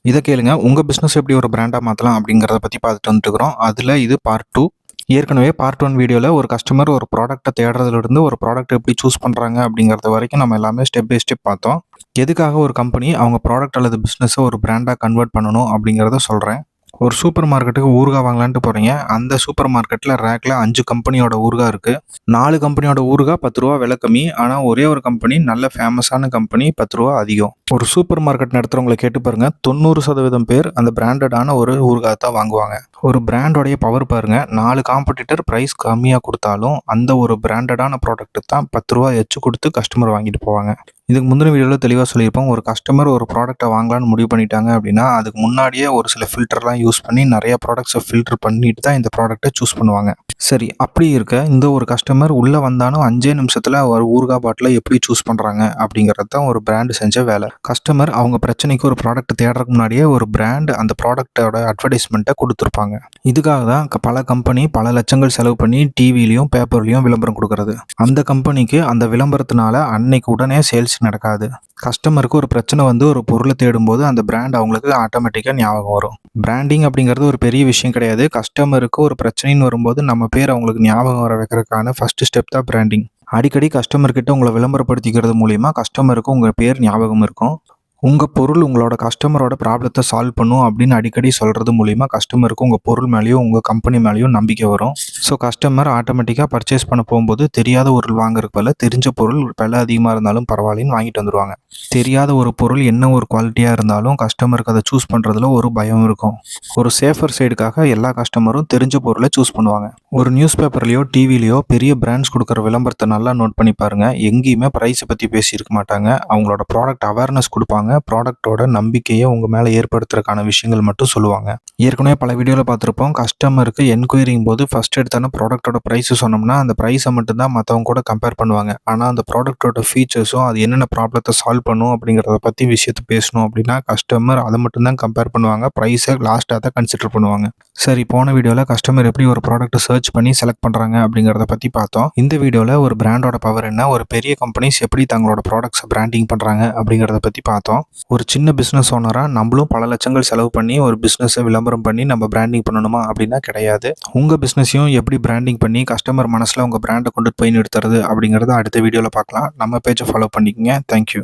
இத கேளுங்க. உங்க பிசினஸ் எப்படி ஒரு பிராண்டா மாத்தலாம் அப்படிங்கிறத பத்தி பார்த்துட்டு வந்துட்டுருக்கிறோம். அதுல இது பார்ட் 2. ஏற்கனவே பார்ட் 1 வீடியோல ஒரு கஸ்டமர் ஒரு ப்ராடக்ட்ட தேடுறதுலருந்து ஒரு ப்ராடக்ட் எப்படி சூஸ் பண்றாங்க அப்படிங்கிறது வரைக்கும் நம்ம எல்லாமே ஸ்டெப் பை ஸ்டெப் பார்த்தோம். எதுக்காக ஒரு கம்பெனி அவங்க ப்ராடக்ட் அல்லது பிசினஸ ஒரு பிராண்டா கன்வெர்ட் பண்ணணும் அப்படிங்கிறத சொல்றேன். ஒரு சூப்பர் மார்க்கெட்டுக்கு ஊறுகாய் வாங்கலான்ட்டு போறீங்க. அந்த சூப்பர் மார்க்கெட்ல ரேக்ல 5 கம்பெனியோட ஊறுகாய் இருக்கு. 4 கம்பெனியோட ஊறுகாய் ரூ. 10 விலை கம்மி. ஆனா ஒரே ஒரு கம்பெனி நல்ல ஃபேமஸான கம்பெனி ரூ. 10 அதிகம். ஒரு சூப்பர் மார்க்கெட் நடத்துறவங்கள கேட்டு பாருங்க. 90% பேர் அந்த பிராண்டடான ஒரு ஊறுகாய் தான் வாங்குவாங்க. ஒரு பிராண்டோடைய பவர் பாருங்க. 4 காம்படிட்டர் பிரைஸ் கம்மியா குடுத்தாலும் அந்த ஒரு பிராண்டடான ப்ராடக்ட் தான் ரூ. 10 எச்சு குடுத்து கஸ்டமர் வாங்கிட்டு போவாங்க. இதுக்கு முந்தின வீடியோல தெளிவா சொல்லியிருப்போம். ஒரு கஸ்டமர் ஒரு ப்ராடக்ட்ட வாங்கலாம்னு முடிவு பண்ணிட்டாங்க அப்படின்னா, அதுக்கு முன்னாடியே ஒரு சில ஃபில்டர்லாம் யூஸ் பண்ணி நெறைய ப்ராடக்ட்ஸ ஃபில்டர் பண்ணிட்டு தான் இந்த ப்ராடக்ட்ட சூஸ் பண்ணுவாங்க. சரி, அப்படி இருக்க இந்த ஒரு கஸ்டமர் உள்ள வந்தாலும் 5 நிமிஷத்துல ஒரு ஊறுகாய் பாட்டில எப்படி சூஸ் பண்றாங்க அப்படிங்கிறது தான் ஒரு பிராண்ட் செஞ்ச வேலை. கஸ்டமர் அவங்க பிரச்சனைக்கு ஒரு ப்ராடக்ட் தேடுறதுக்கு முன்னாடியே ஒரு பிராண்ட் அந்த ப்ராடக்ட்டோட அட்வர்டைஸ்மெண்ட்ட குடுத்துருப்பாங்க. இதுக்காக தான் பல கம்பெனி பல லட்சங்கள் செலவு பண்ணி டிவிலயும், பேப்பர்லயும் விளம்பரம் குடுக்குறது. அந்த கம்பெனிக்கு அந்த விளம்பரத்தினால அன்னைக்கு உடனே சேல்ஸ் நடக்காது. கஸ்டமருக்கு ஒரு பிரச்சனை வந்து ஒரு பொருள தேடும்போது அந்த பிராண்ட் அவங்களுக்கு ஆட்டோமேட்டிக்கா ஞாபகம் வரும். பிராண்டிங் அப்படிங்கிறது ஒரு பெரிய விஷயம் கிடையாது. கஸ்டமருக்கு ஒரு பிரச்சனைன்னு வரும்போது நம்ம பேர் அவங்களுக்கு ஞாபகம் வர வைக்கிறதுக்கான ஃபர்ஸ்ட் ஸ்டெப் தான் பிராண்டிங். அடிக்கடி கஸ்டமர் கிட்ட உங்கள விளம்பரப்படுத்திக்கிறது மூலியமா கஸ்டமருக்கு உங்க பேர் ஞாபகம் இருக்கும். உங்க பொருள் உங்களோட கஸ்டமரோட ப்ராப்ளத்த சால்வ் பண்ணும் அப்படின்னு அடிக்கடி சொல்றது மூலியமா கஸ்டமருக்கு உங்க பொருள் மேலயும், உங்க கம்பெனி மேலயும் நம்பிக்கை வரும். ஸோ கஸ்டமர் ஆட்டோமேட்டிக்கா பர்ச்சேஸ் பண்ண போகும்போது தெரியாத பொருள் வாங்குறதுக்கு பதிலா தெரிஞ்ச பொருள் விலை அதிகமா இருந்தாலும் பரவாயில்லன்னு வாங்கிட்டு வந்துருவாங்க. தெரியாத ஒரு பொருள் என்ன ஒரு குவாலிட்டியா இருந்தாலும் கஸ்டமருக்கு அதை சூஸ் பண்றதுல ஒரு பயம் இருக்கும். ஒரு சேஃபர் சைடுக்காக எல்லா கஸ்டமரும் தெரிஞ்ச பொருளை சூஸ் பண்ணுவாங்க. ஒரு நியூஸ் பேப்பர்லயோ, டிவிலயோ பெரிய பிராண்ட்ஸ் கொடுக்குற விளம்பரத்தை நல்லா நோட் பண்ணி பாருங்க. எங்கேயுமே பிரைஸ் பத்தி பேசியிருக்க மாட்டாங்க. அவங்களோட ப்ராடக்ட் அவேர்னஸ் கொடுப்பாங்க. ப்ராடக்ட்டோட நம்பிக்கையை உங்க மேல ஏற்படுத்துறதுக்கான விஷயங்கள் மட்டும் சொல்லுவாங்க. ஏற்கனவே பல வீடியோல பார்த்திருப்போம். கஸ்டமருக்கு என்கொயரிங் போது ஃபர்ஸ்ட் எடுத்தான ப்ராடக்ட்டோட பிரைஸ் சொன்னோம்னா அந்த பிரைஸை மட்டும் தான் மற்றவங்க கூட கம்பேர் பண்ணுவாங்க. ஆனா அந்த ப்ராடக்ட்டோட ஃபீச்சர்ஸும் அது என்னென்ன ப்ராப்ளத்தை சால்வ் பண்ணும் அப்படிங்கிறத பத்தி விஷயத்தை பேசணும் அப்படின்னா கஸ்டமர் அதை மட்டும் தான் கம்பேர் பண்ணுவாங்க. பிரைஸை லாஸ்ட்டாக தான் கன்சிடர் பண்ணுவாங்க. சரி, போன வீடியோல கஸ்டமர் எப்படி ஒரு ப்ராடக்ட்டை சர்ச் பண்ணி செலக்ட் பண்றாங்க அப்படிங்கிறத பத்தி பார்த்தோம். இந்த வீடியோல ஒரு பிராண்டோட பவர் என்ன, ஒரு பெரிய கம்பெனிஸ் எப்படி தங்களோட ப்ராடக்ட்ஸை பிராண்டிங் பண்றாங்க அப்படிங்கிறத பத்தி பார்த்தோம். ஒரு சின்ன பிசினஸ் ஓனரா நம்மளும் பல லட்சங்கள் செலவு பண்ணி ஒரு பிசினஸை விளம்பரம் பண்ணி நம்ம பிராண்டிங் பண்ணணுமா அப்படின்னா கிடையாது. உங்க பிசினஸையும் எப்படி பிராண்டிங் பண்ணி கஸ்டமர் மனசுல உங்க பிராண்டை கொண்டு போய் நிறுத்துறது அப்படிங்கறத அடுத்த வீடியோல பார்க்கலாம். நம்ம பேஜை ஃபாலோ பண்ணிக்கங்க. தேங்க்யூ.